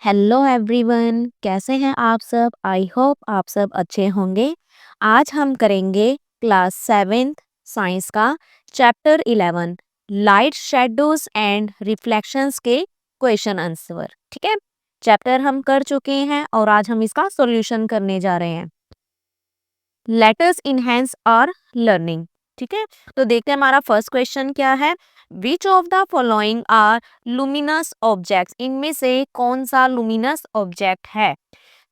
Hello everyone, कैसे हैं आप सब? आई होप आप सब अच्छे होंगे। आज हम करेंगे क्लास 7th साइंस का chapter 11 light shadows and reflections के क्वेश्चन आंसर। ठीक है, चैप्टर हम कर चुके हैं और आज हम इसका सॉल्यूशन करने जा रहे हैं। Let us enhance our learning. ठीक है, तो देखते हैं हमारा फर्स्ट क्वेश्चन क्या है। Which of the following are luminous objects, इनमें से कौन सा लुमिनस ऑब्जेक्ट है?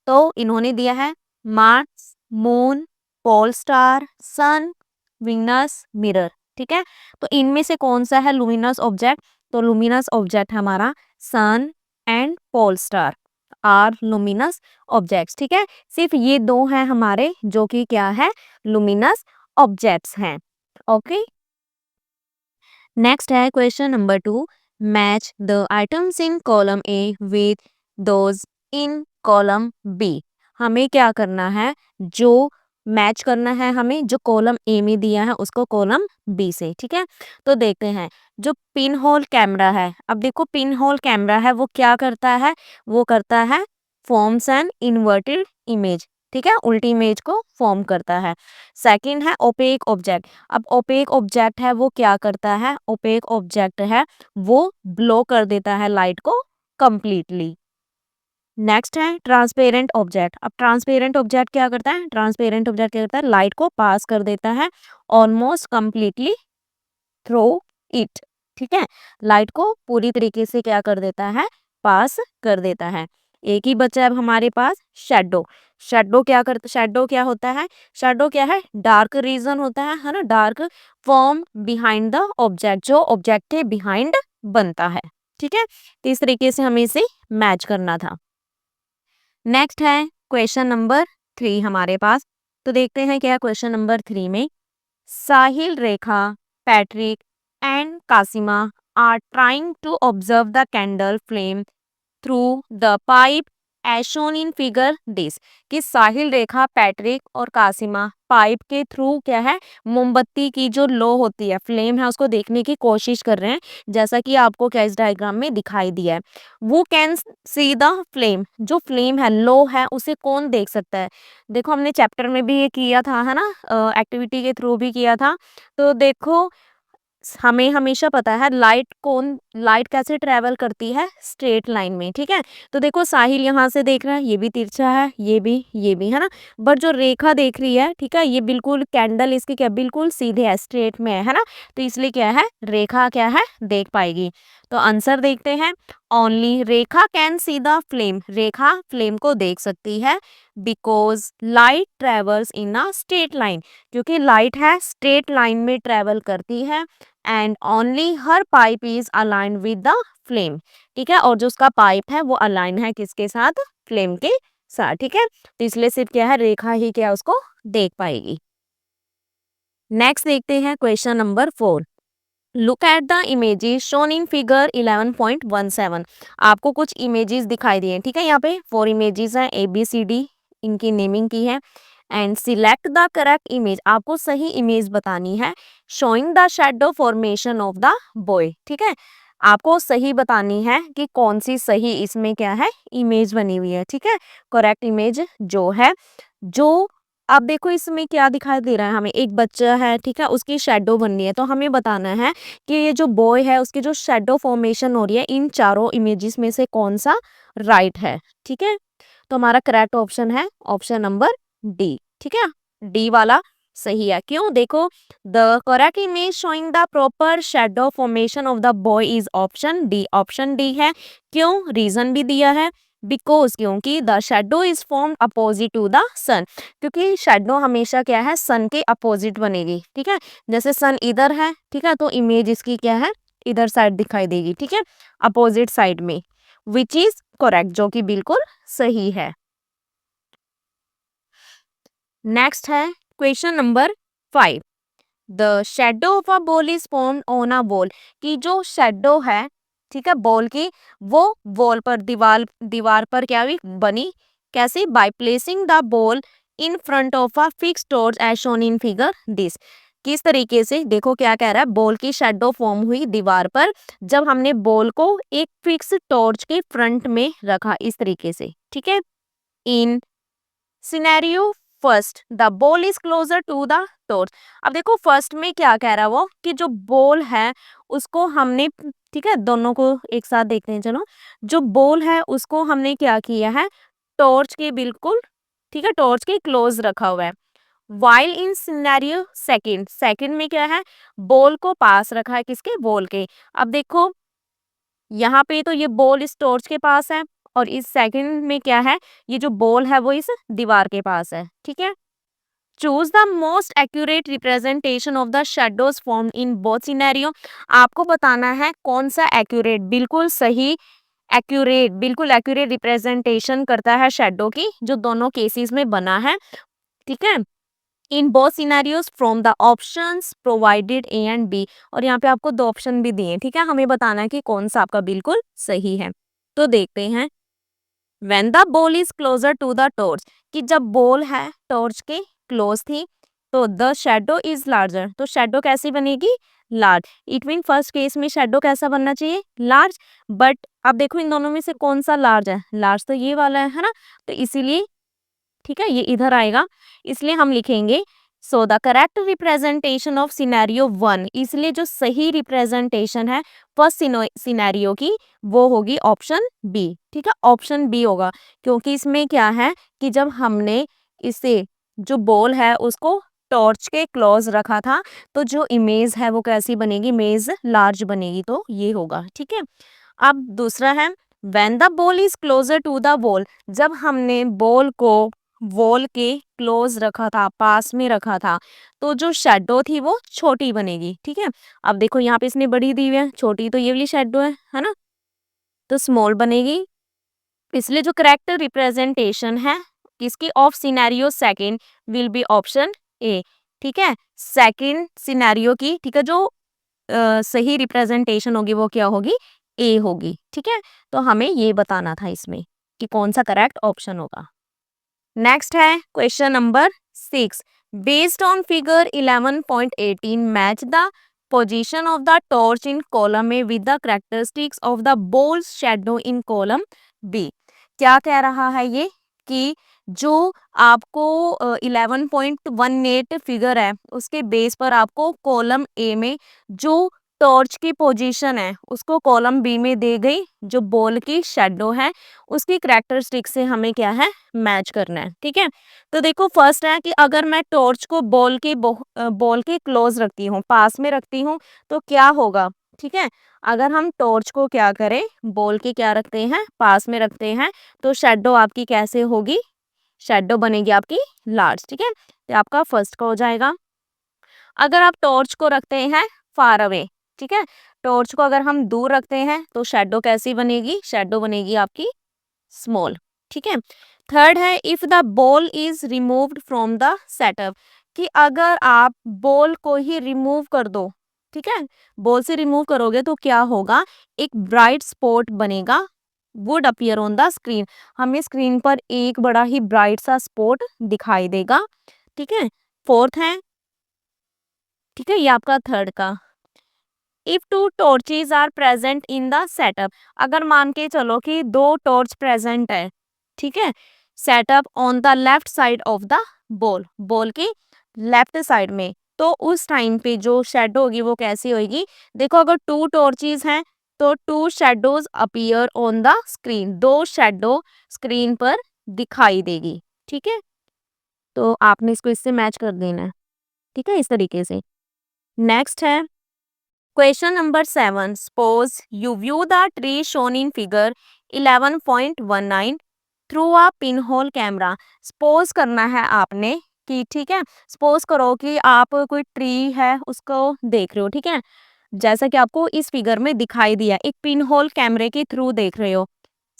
तो इन्होंने दिया है Mars, moon, pole star, sun, Venus, mirror. ठीक है, तो इनमें से कौन सा है लुमिनस ऑब्जेक्ट? तो लुमिनस ऑब्जेक्ट हमारा sun and pole star are luminous objects. ठीक है, सिर्फ ये दो हैं हमारे जो कि क्या है, लुमिनस ऑब्जेक्ट्स हैं। ओके, नेक्स्ट है question number 2। Match the items in column A with those in column B. हमें क्या करना है, जो मैच करना है हमें, जो कॉलम ए में दिया है उसको कॉलम बी से। ठीक है, तो देखते हैं जो पिन होल कैमरा है। अब देखो पिन होल कैमरा है वो क्या करता है, वो करता है फॉर्म्स एन इन्वर्टेड इमेज। ठीक है, उल्टी इमेज को फॉर्म करता है। सेकंड है ओपेक ऑब्जेक्ट। अब ओपेक ऑब्जेक्ट है वो क्या करता है, ओपेक ऑब्जेक्ट है वो ब्लो कर देता है लाइट को कंप्लीटली। नेक्स्ट है ट्रांसपेरेंट ऑब्जेक्ट। अब ट्रांसपेरेंट ऑब्जेक्ट क्या करता है, ट्रांसपेरेंट ऑब्जेक्ट क्या करता है, लाइट को पास कर देता है ऑलमोस्ट कंप्लीटली थ्रू इट। ठीक है, लाइट को पूरी तरीके से क्या कर देता है, पास कर देता है। एक ही बचा है अब हमारे पास शेडो। शेडो क्या करता, शेडो क्या होता है, शेडो क्या है, डार्क रीजन होता है ना, dark form behind the object, जो ऑब्जेक्ट के बिहाइंड बनता है। ठीक है, तो इस तरीके से हमें इसे मैच करना था। नेक्स्ट है क्वेश्चन नंबर 3 हमारे पास। तो देखते हैं क्या क्वेश्चन नंबर 3 में। साहिल, रेखा, Patrick and Kasima are trying to observe the candle flame through the pipe as shown in figure this। कि साहिल, रेखा, पैट्रिक और कासिमा पाइप के थ्रू क्या है, मोमबत्ती की जो लो होती है, फ्लेम है, उसको देखने की कोशिश कर रहे हैं, जैसा कि आपको क्या इस डायग्राम में दिखाई दिया है। वो कैन सी द फ्लेम, जो फ्लेम है, लो है, उसे कौन देख सकता है? देखो हमने चैप्टर में भी ये किया था है ना, एक्टिविटी के थ्रू भी किया था। तो देखो हमें हमेशा पता है लाइट कैसे ट्रेवल करती है, स्ट्रेट लाइन में। ठीक है, तो देखो साहिल यहाँ से देख रहा है, ये भी तिरछा है, ये भी है ना, बट जो रेखा देख रही है, ठीक है, ये बिल्कुल कैंडल इसकी क्या बिल्कुल सीधे है, स्ट्रेट में है ना, तो इसलिए क्या है, रेखा क्या है, देख पाएगी। तो आंसर देखते हैं। Only Rekha can see the flame, Rekha flame को देख सकती है because light travels in a straight line, क्योंकि लाइट है स्ट्रेट लाइन में ट्रेवल करती है and only her pipe is align with the flame. ठीक है, और जो उसका पाइप है वो अलाइन है किसके साथ, फ्लेम के साथ। ठीक है, तो इसलिए सिर्फ क्या है, रेखा ही क्या उसको देख पाएगी। नेक्स्ट देखते हैं question number 4। Look at the images shown in figure 11.17। आपको कुछ इमेजेस दिखाई दिए हैं। ठीक है, यहाँ पे 4 इमेजेस हैं, ABCD इनकी नेमिंग की है। And select the correct image, आपको सही इमेज बतानी है। Showing the shadow formation of the boy. ठीक है, आपको सही बतानी है कि कौन सी सही इसमें क्या है, इमेज बनी हुई है। ठीक है, करेक्ट इमेज जो है, जो अब देखो इसमें क्या दिखाई दे रहा है, हमें एक बच्चा है, ठीक है, उसकी शेडो बननी है, तो हमें बताना है कि ये जो बॉय है उसकी जो शेडो फॉर्मेशन हो रही है इन चारों इमेजेस में से कौन सा राइट है। ठीक है, तो हमारा करेक्ट ऑप्शन है ऑप्शन नंबर डी। ठीक है, डी वाला सही है। क्यों, देखो the correct image showing the proper shadow formation of the boy is option D, option D है। क्यों, रीजन भी दिया है, बिकॉज क्योंकि the shadow is form opposite to the sun, क्योंकि शेडो हमेशा क्या है, सन के अपोजिट बनेगी। ठीक है, जैसे सन इधर है, ठीक है, तो इमेज इसकी क्या है, इधर साइड दिखाई देगी। ठीक है, अपोजिट साइड में, विच इज करेक्ट, जो कि बिल्कुल सही है। नेक्स्ट है question number 5। The shadow of a ball is formed on a ball. की जो शेडो है, ठीक है, बॉल की, वो वॉल पर, दीवार दीवार पर क्या हुई, बनी। कैसे, by placing the ball in front of a fixed torch as shown in figure this. किस तरीके से, देखो क्या कह रहा है, बॉल की शेडो फॉर्म हुई दीवार पर जब हमने बॉल को एक फिक्स टॉर्च के फ्रंट में रखा, इस तरीके से, ठीक है। In scenario first the ball is closer to the torch. अब देखो फर्स्ट में क्या कह रहा है वो, कि जो बॉल है उसको हमने, ठीक है, दोनों को एक साथ देखते हैं, चलो। जो बॉल है उसको हमने क्या किया है, टॉर्च के बिल्कुल, ठीक है, टॉर्च के क्लोज रखा हुआ है। While in scenario second, second में क्या है, बॉल को पास रखा है, किसके, बॉल के। अब देखो यहाँ पे तो ये बॉल इस टॉर्च के पास है, और इस सेकंड में क्या है, ये जो बॉल है वो इस दीवार के पास है, ठीक है। Choose the most accurate representation of the shadows form in both scenario. आपको बताना है कौन सा एक्यूरेट, बिल्कुल सही, एक्यूरेट, बिल्कुल एक्यूरेट रिप्रेजेंटेशन करता है शेडो की, जो दोनों केसेस में बना है, ठीक है। In both scenarios from the options provided A and B. और यहाँ पे आपको दो ऑप्शन भी दिए, ठीक है, हमें बताना है कि कौन सा आपका बिल्कुल सही है। तो देखते हैं, when the ball is closer to the torch, कि जब बॉल है टॉर्च के क्लोज थी, तो द शेडो इज लार्जर, तो शेडो कैसी बनेगी, large. It mean first case में शेडो कैसा बनना चाहिए, लार्ज। बट अब देखो इन दोनों में से कौन सा लार्ज है, लार्ज तो ये वाला है ना, तो इसीलिए, ठीक है, ये इधर आएगा, इसलिए हम लिखेंगे so the correct representation of scenario one, इसलिए जो सही रिप्रेजेंटेशन है फर्स्ट सिनेरियो की वो होगी ऑप्शन बी, ठीक है, ऑप्शन बी होगा। क्योंकि इसमें क्या है कि जब हमने इसे, जो बॉल है उसको टॉर्च के क्लोज रखा था, तो जो इमेज है वो कैसी बनेगी, इमेज लार्ज बनेगी, तो ये होगा, ठीक है। अब दूसरा है, when the ball is closer to the ball, जब हमने बॉल को वॉल के क्लोज रखा था, पास में रखा था, तो जो शेडो थी वो छोटी बनेगी, ठीक है। अब देखो यहाँ पे इसने बड़ी दी हुई है, छोटी तो ये वाली शेडो है ना, तो स्मॉल बनेगी। इसलिए जो करेक्ट रिप्रेजेंटेशन है किसकी, of scenario second will be option A, ठीक है, सेकंड सिनेरियो की, ठीक है, जो सही रिप्रेजेंटेशन होगी वो क्या होगी, ए होगी, ठीक है। तो हमें ये बताना था इसमें कि कौन सा करेक्ट ऑप्शन होगा। नेक्स्ट है question number 6, based on figure 11.18 match the position of the torch in column A with the characteristics of the ball shadow in column B. क्या कह रहा है ये, कि जो आपको 11.18 फिगर है उसके बेस पर आपको कॉलम ए में जो टॉर्च की पोजीशन है उसको कॉलम बी में दी गई, जो बॉल की शेडो है उसकी करैक्टरिस्टिक से हमें क्या है, मैच करना है, ठीक है। तो देखो फर्स्ट है कि अगर मैं टॉर्च को बॉल के क्लोज रखती हूँ, पास में रखती हूँ, तो क्या होगा, ठीक है। अगर हम टॉर्च को क्या करें, बॉल के क्या रखते हैं, पास में रखते हैं, तो शेडो आपकी कैसे होगी, शेडो बनेगी आपकी लार्ज, ठीक है। तो आपका फर्स्ट का हो जाएगा। अगर आप टॉर्च को रखते हैं फार अवे, ठीक है, टॉर्च को अगर हम दूर रखते हैं तो शेडो कैसी बनेगी, शेडो बनेगी आपकी स्मॉल, ठीक है। थर्ड है, if the ball is removed from the setup, कि अगर आप बॉल को ही रिमूव कर दो, ठीक है, बॉल से रिमूव करोगे तो क्या होगा, एक ब्राइट स्पॉट बनेगा, would appear on the screen, हमें स्क्रीन पर एक बड़ा ही ब्राइट सा स्पॉट दिखाई देगा, ठीक है। फोर्थ है, ठीक है, ये आपका थर्ड का, if two torches are present in the setup, अगर मान के चलो कि दो टॉर्च प्रेजेंट है, ठीक है, setup on the left side of the ball, ball की लेफ्ट साइड में, तो उस टाइम पे जो शेडो होगी वो कैसी होगी, देखो अगर टू टॉर्चेज हैं तो two shadows appear on the screen, दो शेडो स्क्रीन पर दिखाई देगी, ठीक है। तो आपने इसको इससे मैच कर देना है, ठीक है, इस तरीके से। नेक्स्ट है question number 7, suppose you view the tree shown in figure 11.19 through a pinhole camera. Suppose करना है आपने कि, ठीक है, सपोज करो कि आप कोई ट्री है उसको देख रहे हो, ठीक है, जैसा कि आपको इस फिगर में दिखाई दिया, एक पिनहोल कैमरे के थ्रू देख रहे हो।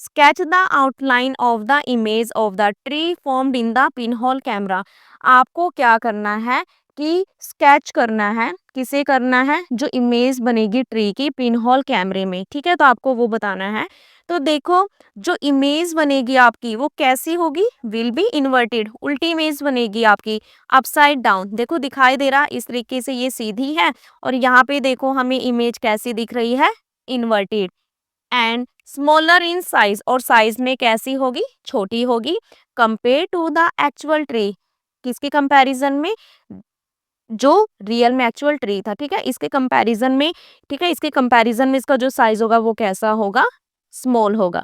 Sketch the outline of the image of the tree formed in the pinhole camera. आपको क्या करना है कि स्केच करना है, किसे करना है, जो इमेज बनेगी ट्री की पिनहोल कैमरे में, ठीक है, तो आपको वो बताना है। तो देखो जो इमेज बनेगी आपकी वो कैसी होगी, विल बी इन्वर्टेड, उल्टी इमेज बनेगी आपकी, अपसाइड डाउन। देखो दिखाई दे रहा इस तरीके से, ये सीधी है और यहाँ पे देखो हमें इमेज कैसी दिख रही है, inverted. And smaller in size, और साइज में कैसी होगी, छोटी होगी, compare to the actual tree, किसके कंपैरिजन में, जो रियल में एक्चुअल ट्री था, ठीक है, इसके कंपैरिजन में, ठीक है, इसके कंपैरिजन में इसका जो साइज होगा वो कैसा होगा, स्मॉल होगा।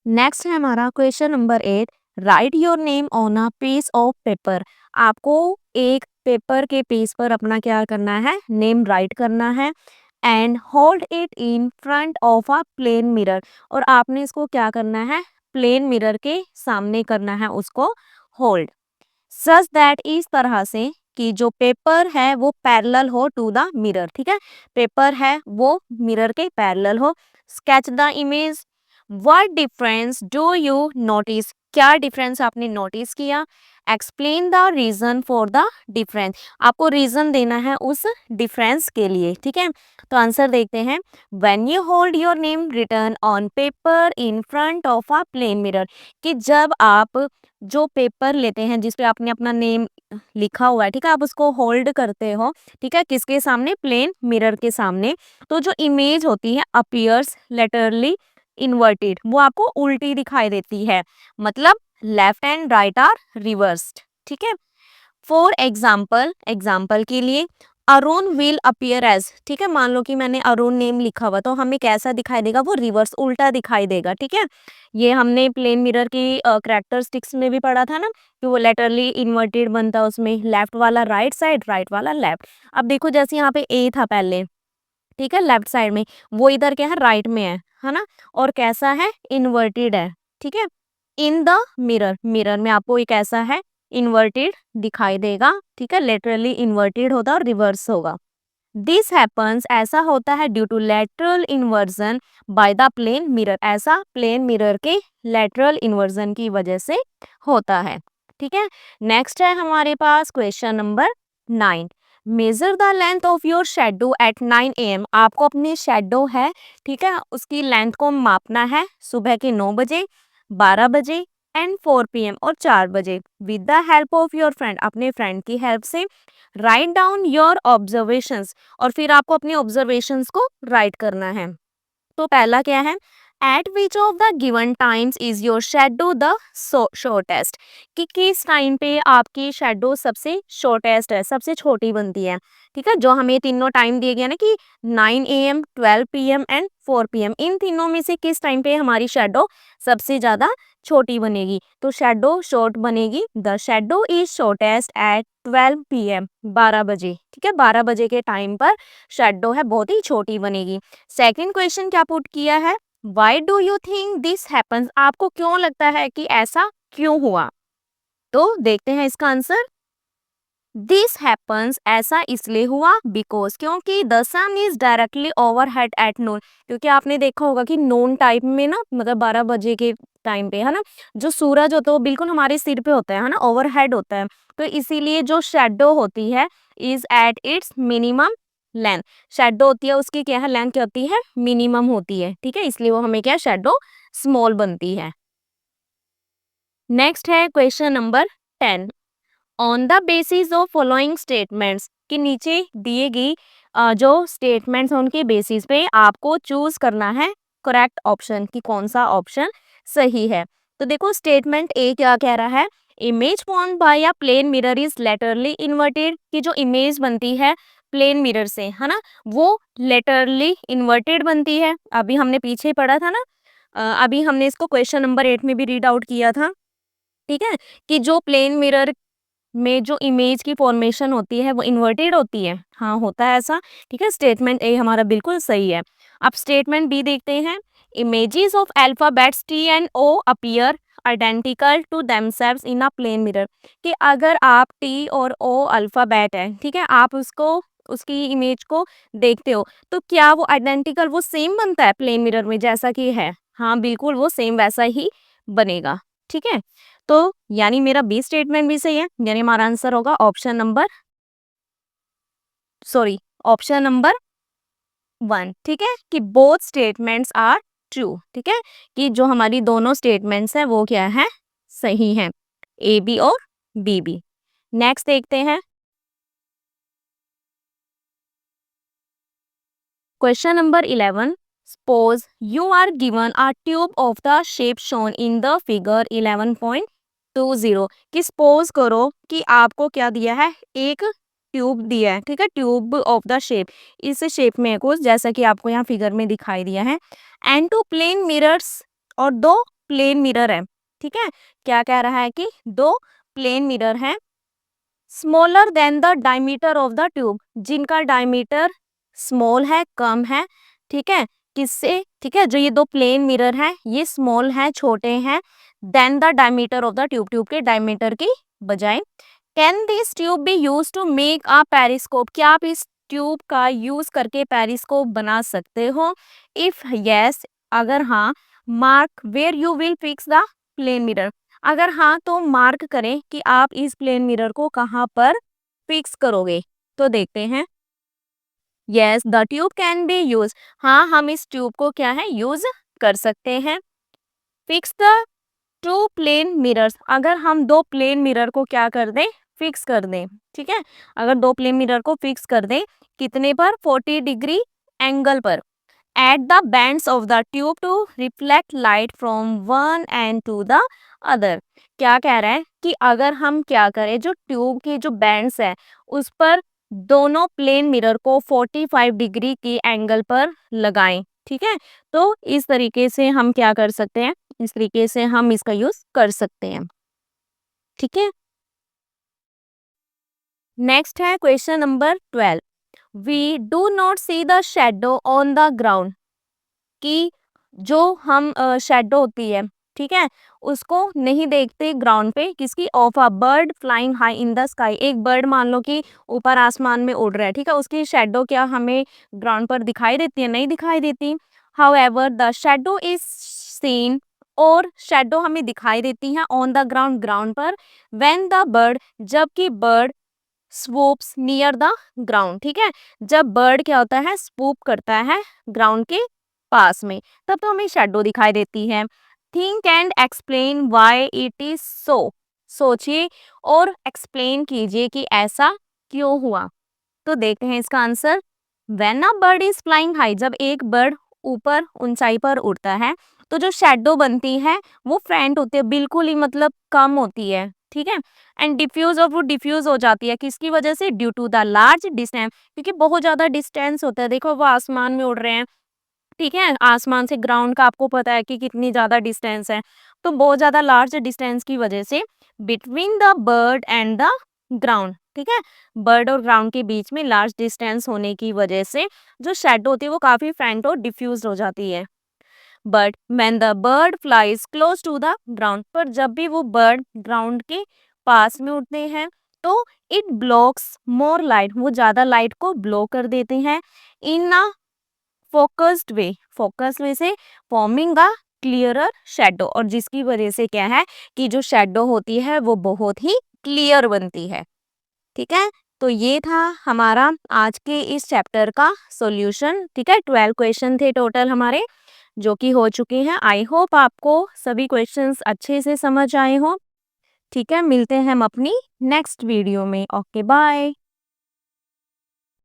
नेक्स्ट है हमारा question number 8, write your name on a piece of paper. आपको एक पेपर के पीस पर अपना क्या करना है, नेम राइट करना है। And hold it in front of a plane mirror, और आपने इसको क्या करना है, प्लेन मिरर के सामने करना है उसको होल्ड, सच दैट, इस तरह से कि जो पेपर है वो पैरेलल हो टू द मिरर, ठीक है, पेपर है वो मिरर के पैरेलल हो। Sketch the image, what difference do you notice, क्या डिफरेंस आपने नोटिस किया। Explain the reason for the difference, आपको रीजन देना है उस डिफरेंस के लिए, ठीक है। तो आंसर देखते हैं, when you hold your name written on paper in front of a plane mirror, कि जब आप जो पेपर लेते हैं जिसपे आपने अपना नेम लिखा हुआ है, ठीक है, आप उसको होल्ड करते हो, ठीक है, किसके सामने, प्लेन मिरर के सामने, तो जो इमेज होती है अपीयर्स लेटरली इन्वर्टेड, वो आपको उल्टी दिखाई देती है, मतलब left and right are reversed, ठीक है। फॉर एग्जाम्पल, एग्जाम्पल के लिए, अरुण विल अपीयर एज, ठीक है, मान लो कि मैंने अरुण नेम लिखा हुआ तो हमें कैसा दिखाई देगा, वो रिवर्स उल्टा दिखाई देगा, ठीक है। ये हमने प्लेन मिरर की कैरेक्टरिस्टिक्स में भी पढ़ा था ना, कि वो लेटरली इन्वर्टेड बनता है, उसमें लेफ्ट वाला राइट साइड, राइट वाला लेफ्ट। अब देखो जैसे यहाँ पे ए था पहले, ठीक है, लेफ्ट साइड में, वो इधर क्या है, राइट में है ना, और कैसा है, इन्वर्टेड है, ठीक है। इन द मिरर, मिरर में आपको एक ऐसा है, इन्वर्टेड दिखाई देगा, ठीक है, लेटरली इन्वर्टेड होता है और रिवर्स होगा। दिस हैपन्स, ऐसा होता है, due to lateral inversion by the plane mirror, ऐसा प्लेन मिरर के लेटरल इन्वर्जन की वजह से होता है, ठीक है। नेक्स्ट है हमारे पास question number 9, measure the length of your shadow at 9 AM, आपको अपनी शेडो है, ठीक है, उसकी लेंथ को मापना है सुबह के 9 बजे, 12 बजे एंड 4 PM और 4 बजे, with the help of your friend, अपने फ्रेंड की हेल्प से। राइट डाउन योर ऑब्जर्वेशंस, और फिर आपको अपने ऑब्जर्वेशंस को राइट करना है। तो पहला क्या है, eight which of the given times is your shadow the shortest, कि किस टाइम पे आपकी शेडो सबसे शॉर्टेस्ट है, सबसे छोटी बनती है, ठीक है। जो हमें तीनों टाइम दिए गए ना कि 9 AM, 12 PM एंड 4 PM, इन तीनों में से किस टाइम पे हमारी शेडो सबसे ज्यादा छोटी बनेगी, तो शेडो शॉर्ट बनेगी, the shadow is shortest at 12 PM, 12 बजे, ठीक है, 12 बजे के टाइम पर शेडो है बहुत ही छोटी बनेगी। सेकंड क्वेश्चन क्या पुट किया है, why do you think this happens, आपको क्यों लगता है कि ऐसा क्यों हुआ, तो देखते हैं इसका आंसर। दिस हैपन्स, ऐसा इसलिए हुआ, बिकॉज, क्योंकि the sun is directly overhead at noon, क्योंकि आपने देखा होगा कि नून टाइम में ना, मतलब 12 बजे के टाइम पे, है ना, जो सूरज होता है वो बिल्कुल हमारे सिर पे होता है ना, ओवरहेड होता है, तो इसीलिए जो शेडो होती है is at its minimum length, shadow होती है उसकी क्या है, लेंथ क्या होती है, मिनिमम होती है, ठीक है, इसलिए वो हमें क्या, शेडो स्मॉल बनती है। नेक्स्ट है question number 10, on the basis of following statements, के नीचे दिए गई जो स्टेटमेंट्स हैं उनके बेसिस पे आपको चूज करना है करेक्ट ऑप्शन, कि कौन सा ऑप्शन सही है। तो देखो स्टेटमेंट ए क्या कह रहा है, image formed by a plane mirror is laterally inverted, कि जो इमेज बनती है प्लेन मिरर से, है ना, वो लेटरली इन्वर्टेड बनती है, अभी हमने पीछे पढ़ा था ना, अभी हमने इसको क्वेश्चन नंबर 8 में भी रीड आउट किया था, ठीक है, कि जो प्लेन मिरर में जो इमेज की फॉर्मेशन होती है वो इन्वर्टेड होती है, हाँ होता है ऐसा, ठीक है, स्टेटमेंट ए हमारा बिल्कुल सही है। अब स्टेटमेंट बी देखते हैं, images of alphabets T and O appear identical to themselves in a plane mirror, कि अगर आप टी और ओ अल्फाबेट है, ठीक है, आप उसको उसकी इमेज को देखते हो तो क्या वो आइडेंटिकल, वो सेम बनता है प्लेन मिरर में जैसा कि है, हाँ बिल्कुल वो सेम वैसा ही बनेगा, ठीक है। तो यानी मेरा बी स्टेटमेंट भी सही है, यानी हमारा आंसर होगा option number, sorry, option number 1, ठीक है, कि बोथ स्टेटमेंट्स आर ट्रू, ठीक है, कि जो हमारी दोनों स्टेटमेंट्स हैं वो क्या है, सही हैं, ए बी और बी बी। नेक्स्ट देखते हैं question number 11। Suppose you are given a tube of the shape shown in the figure 11.20, कि सपोज करो कि आपको क्या दिया है, एक ट्यूब दिया है, ठीक है, ट्यूब ऑफ द शेप, इस शेप में है कुछ, जैसा कि आपको यहाँ फिगर में दिखाई दिया है, एंड टू प्लेन मिरर्स, और दो प्लेन मिरर है, ठीक है, क्या कह रहा है कि दो प्लेन मिरर है, smaller than the diameter of the tube, जिनका डायमीटर स्मॉल है, कम है, ठीक है, किससे, ठीक है, जो ये दो प्लेन मिरर हैं ये स्मॉल है, छोटे हैं, then the diameter of the tube, tube के डायमीटर की बजाय। Can this tube be use to make a periscope, क्या आप इस ट्यूब का यूज करके पेरिस्कोप बना सकते हो, इफ यस, अगर हाँ, mark where you will fix the plane mirror, अगर हाँ तो मार्क करें कि आप इस प्लेन मिरर को कहाँ पर फिक्स करोगे। तो देखते हैं, yes the tube can be use, हाँ हम इस ट्यूब को क्या है, यूज कर सकते हैं। Fix the two plane mirrors, अगर हम दो प्लेन मिरर को क्या कर दें, फिक्स कर दें, ठीक है, अगर दो प्लेन मिरर को फिक्स कर दें, कितने पर, 40 डिग्री एंगल पर, at the bends of the tube to reflect light from one end to the other, क्या कह रहा है कि अगर हम क्या करें, जो ट्यूब के जो बैंड्स है उस पर दोनों प्लेन मिरर को 45 डिग्री की एंगल पर लगाएं, ठीक है, तो इस तरीके से हम क्या कर सकते हैं, इस तरीके से हम इसका यूज कर सकते हैं, ठीक है। नेक्स्ट है question number 12। We do not see the shadow on the ground, कि जो हम शैडो होती है, ठीक है, उसको नहीं देखते ग्राउंड पे, किसकी, of a bird flying high in the sky, एक बर्ड मान लो कि ऊपर आसमान में उड़ रहा है, ठीक है, उसकी शैडो क्या हमें ग्राउंड पर दिखाई देती है, नहीं दिखाई देती। However the shadow is seen, और शैडो हमें दिखाई देती है ऑन द ग्राउंड, ग्राउंड पर, व्हेन द बर्ड, जबकि बर्ड स्वूप्स नियर द ग्राउंड, ठीक है, जब बर्ड क्या होता है, स्वूप करता है ग्राउंड के पास में, तब तो हमें शेडो दिखाई देती है। Think and explain why it is so, सोचिए और एक्सप्लेन कीजिए कि ऐसा क्यों हुआ। तो देखते हैं इसका answer. When a bird is flying high, जब एक बर्ड ऊपर ऊंचाई पर उड़ता है, तो जो शेडो बनती है वो फ्रेंट होती है, बिल्कुल ही मतलब कम होती है, ठीक है, एंड डिफ्यूज, और वो डिफ्यूज हो जाती है, किसकी वजह से, due to the large distance, क्योंकि बहुत ज्यादा डिस्टेंस होता है, देखो वो आसमान में उड़ रहे हैं, ठीक है, आसमान से ग्राउंड का आपको पता है कि कितनी ज्यादा डिस्टेंस है, तो बहुत ज्यादा लार्ज डिस्टेंस की वजह से between the bird and the ground, ठीक है, बर्ड और ग्राउंड के बीच में लार्ज डिस्टेंस होने की वजह से जो शेडो होती है वो काफी फेंट और डिफ्यूज हो जाती है। But when the bird flies close to the ground, पर जब भी वो बर्ड ग्राउंड के पास में उड़ते हैं तो इट ब्लॉक्स मोर लाइट, वो ज्यादा लाइट को ब्लॉक कर देते हैं, इन अ फोकस्ड वे, फोकस वे से फॉर्मिंग अ क्लियरर शेडो, और जिसकी वजह से क्या है कि जो शेडो होती है वो बहुत ही क्लियर बनती है, ठीक है। तो ये था हमारा आज के इस चैप्टर का सॉल्यूशन, ठीक है, 12 क्वेश्चन थे टोटल हमारे, जो कि हो चुके हैं। आई होप आपको सभी क्वेश्चंस अच्छे से समझ आए हो, ठीक है, मिलते हैं हम अपनी नेक्स्ट वीडियो में। Okay bye.